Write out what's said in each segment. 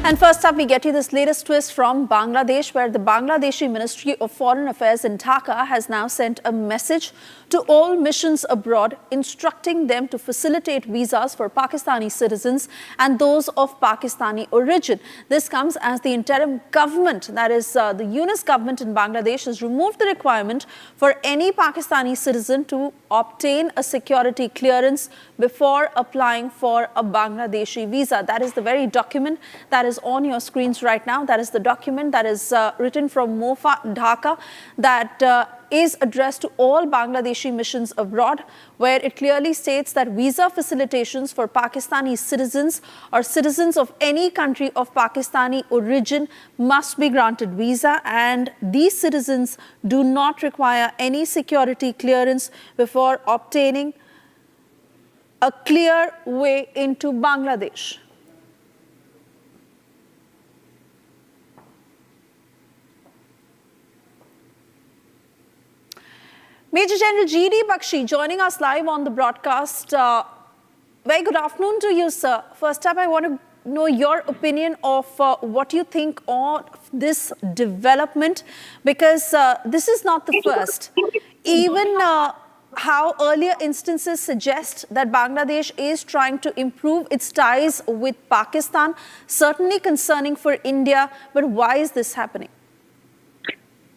And first up, we get you this latest twist from Bangladesh, where the Bangladeshi Ministry of Foreign Affairs in Dhaka has now sent a message to all missions abroad, instructing them to facilitate visas for Pakistani citizens and those of Pakistani origin. This comes as the interim government, that is the Yunus government in Bangladesh, has removed the requirement for any Pakistani citizen to obtain a security clearance before applying for a Bangladeshi visa. That is the very document that is on your screens right now. That is the document that is written from MOFA Dhaka, that is addressed to all Bangladeshi missions abroad, where it clearly states that visa facilitations for Pakistani citizens or citizens of any country of Pakistani origin must be granted visa, and these citizens do not require any security clearance before obtaining a clear way into Bangladesh. Major General G.D. Bakshi joining us live on the broadcast. Very good afternoon to you, sir. First up, I want to know your opinion of what you think of this development, because this is not the first. Even how earlier instances suggest that Bangladesh is trying to improve its ties with Pakistan, certainly concerning for India, but why is this happening?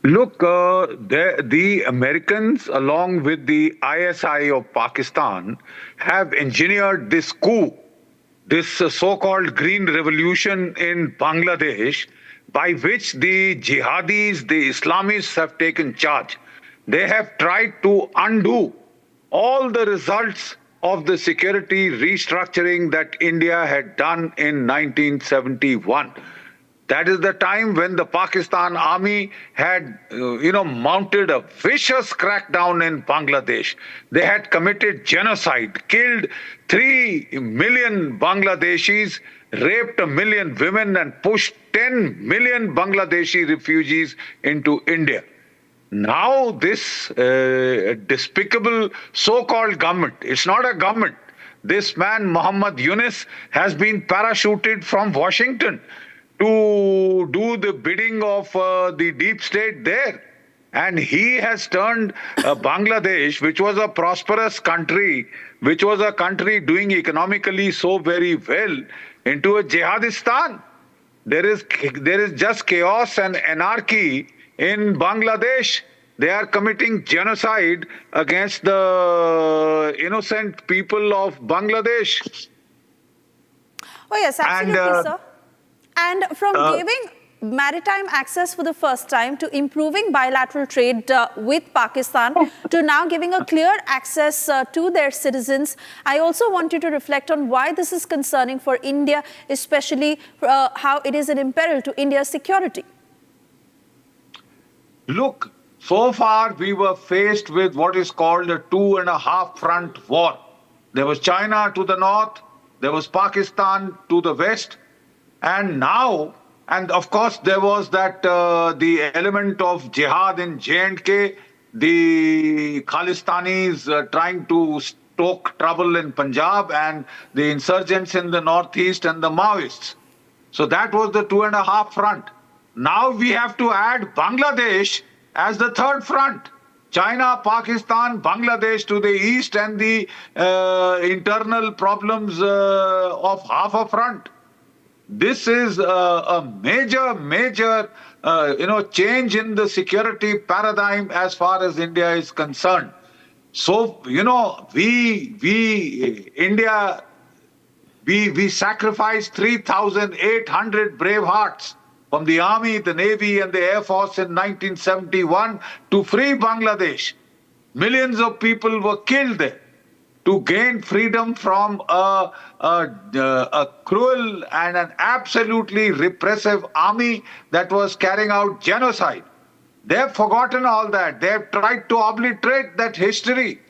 Look, the Americans, along with the ISI of Pakistan, have engineered this coup, this so-called Green Revolution in Bangladesh, by which the jihadis, the Islamists have taken charge. They have tried to undo all the results of the security restructuring that India had done in 1971. That is the time when the Pakistan army had, mounted a vicious crackdown in Bangladesh. They had committed genocide, killed 3 million Bangladeshis, raped 1 million women, and pushed 10 million Bangladeshi refugees into India. Now this despicable so-called government, it's not a government. This man, Muhammad Yunus, has been parachuted from Washington to do the bidding of the deep state there. And he has turned Bangladesh, which was a prosperous country, which was a country doing economically so very well, into a jihadistan. There is just chaos and anarchy in Bangladesh. They are committing genocide against the innocent people of Bangladesh. Oh yes, absolutely, sir. And from giving maritime access for the first time to improving bilateral trade with Pakistan to now giving a clear access to their citizens, I also want you to reflect on why this is concerning for India, especially how it is an imperil to India's security. Look, so far we were faced with what is called a 2.5 front war. There was China to the north, there was Pakistan to the west, and now, and of course there was that the element of jihad in J&K, the Khalistanis trying to stoke trouble in Punjab, and the insurgents in the northeast and the Maoists. So that was the 2.5 front. Now we have to add Bangladesh as the third front. China, Pakistan, Bangladesh to the east, and the internal problems of half a front. This is a major, change in the security paradigm as far as India is concerned. So, we sacrificed 3,800 brave hearts from the army, the navy, and the air force in 1971 to free Bangladesh. Millions of people were killed there to gain freedom from a cruel and an absolutely repressive army that was carrying out genocide. They have forgotten all that. They have tried to obliterate that history.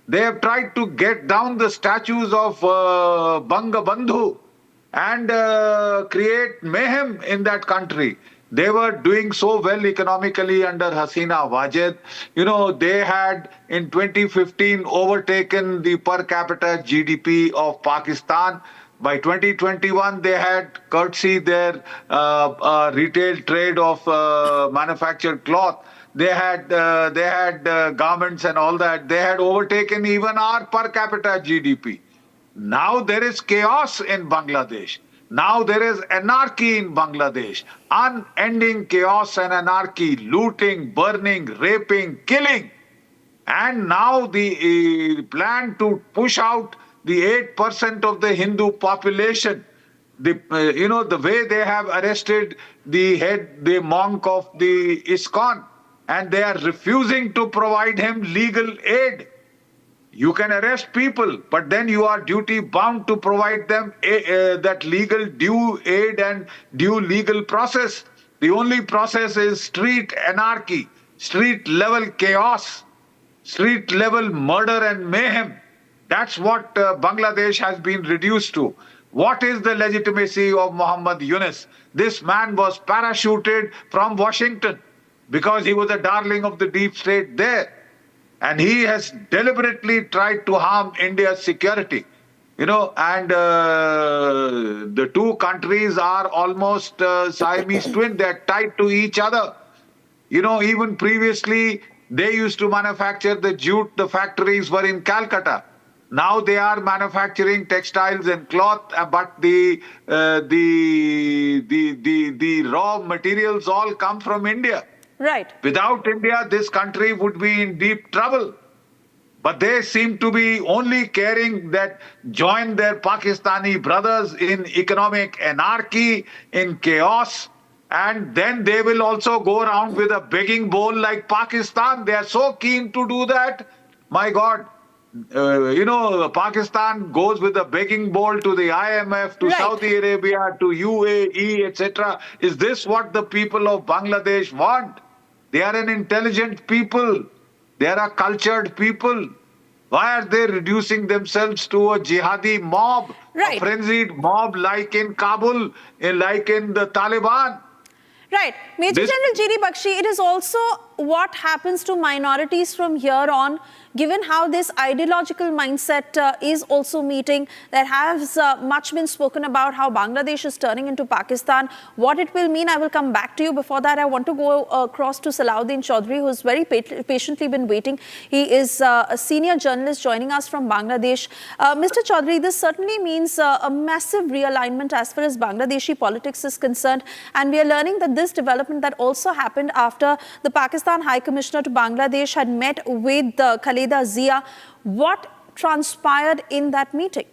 They have tried to get down the statues of Bangabandhu and create mayhem in that country. They were doing so well economically under Hasina Wajid. They had in 2015 overtaken the per capita GDP of Pakistan. By 2021, they had, courtesy their retail trade of manufactured cloth, they had garments and all that. They had overtaken even our per capita GDP. Now there is chaos in Bangladesh. Now there is anarchy in Bangladesh. Unending chaos and anarchy, looting, burning, raping, killing. And now the plan to push out the 8% of the Hindu population. The way they have arrested the monk of the ISKCON, and they are refusing to provide him legal aid. You can arrest people, but then you are duty bound to provide them that legal due aid and due legal process. The only process is street anarchy, street level chaos, street level murder and mayhem. That's what Bangladesh has been reduced to. What is the legitimacy of Muhammad Yunus? This man was parachuted from Washington because he was a darling of the deep state there. And he has deliberately tried to harm India's security. And the two countries are almost Siamese twin. They're tied to each other. Even previously, they used to manufacture the jute. The factories were in Calcutta. Now they are manufacturing textiles and cloth, but the raw materials all come from India. Right. Without India, this country would be in deep trouble. But they seem to be only caring that join their Pakistani brothers in economic anarchy, in chaos, and then they will also go around with a begging bowl like Pakistan. They are so keen to do that. My God. Pakistan goes with a begging bowl to the IMF, to Saudi Arabia, to UAE, etc. Is this what the people of Bangladesh want? They are an intelligent people. They are a cultured people. Why are they reducing themselves to a jihadi mob, a frenzied mob like in Kabul, like in the Taliban? Right. Major General G.D. Bakshi, it is also what happens to minorities from here on, given how this ideological mindset is also meeting. There has much been spoken about how Bangladesh is turning into Pakistan. What it will mean, I will come back to you. Before that, I want to go across to Salahuddin Chaudhary, who has very patiently been waiting. He is a senior journalist joining us from Bangladesh. Mr. Chaudhary, this certainly means a massive realignment as far as Bangladeshi politics is concerned. And we are learning that this development that also happened after the Pakistan High Commissioner to Bangladesh had met with Khaleda Zia. What transpired in that meeting?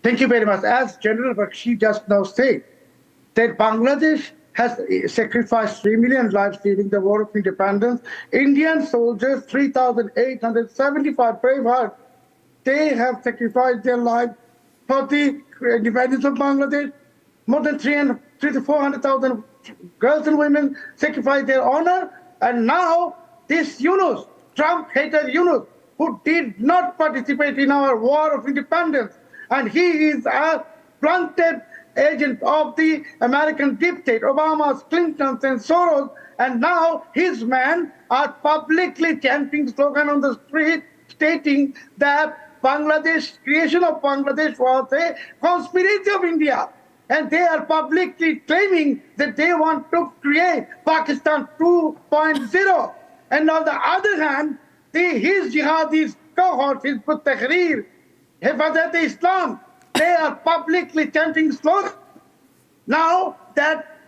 Thank you very much. As General Bakshi just now said, that Bangladesh has sacrificed 3 million lives during the War of Independence. Indian soldiers, 3,875 brave hearts, they have sacrificed their lives for the independence of Bangladesh. More than 300,000 to 400,000 girls and women sacrificed their honor. And now this Yunus, Trump hater Yunus, who did not participate in our war of independence, and he is a planted agent of the American deep state, Obama's, Clinton's, and Soros, and now his men are publicly chanting slogan on the street, stating that Bangladesh, creation of Bangladesh was a conspiracy of India. And they are publicly claiming that they want to create Pakistan 2.0. And on the other hand, his jihadist cohort, his Tahrir, Hifazat Islam, they are publicly chanting slogans. Now that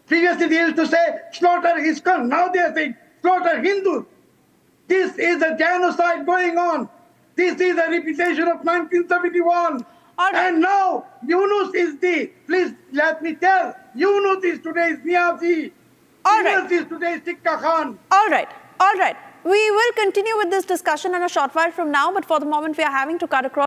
previously they used to say slaughter ISKCON, now they are saying slaughter Hindus. This is a genocide going on. This is a repetition of 1971. And now Yunus is please let me tell, Yunus is today's Niazi. Yunus is today's Tikka Khan. All right. We will continue with this discussion in a short while from now, but for the moment we are having to cut across.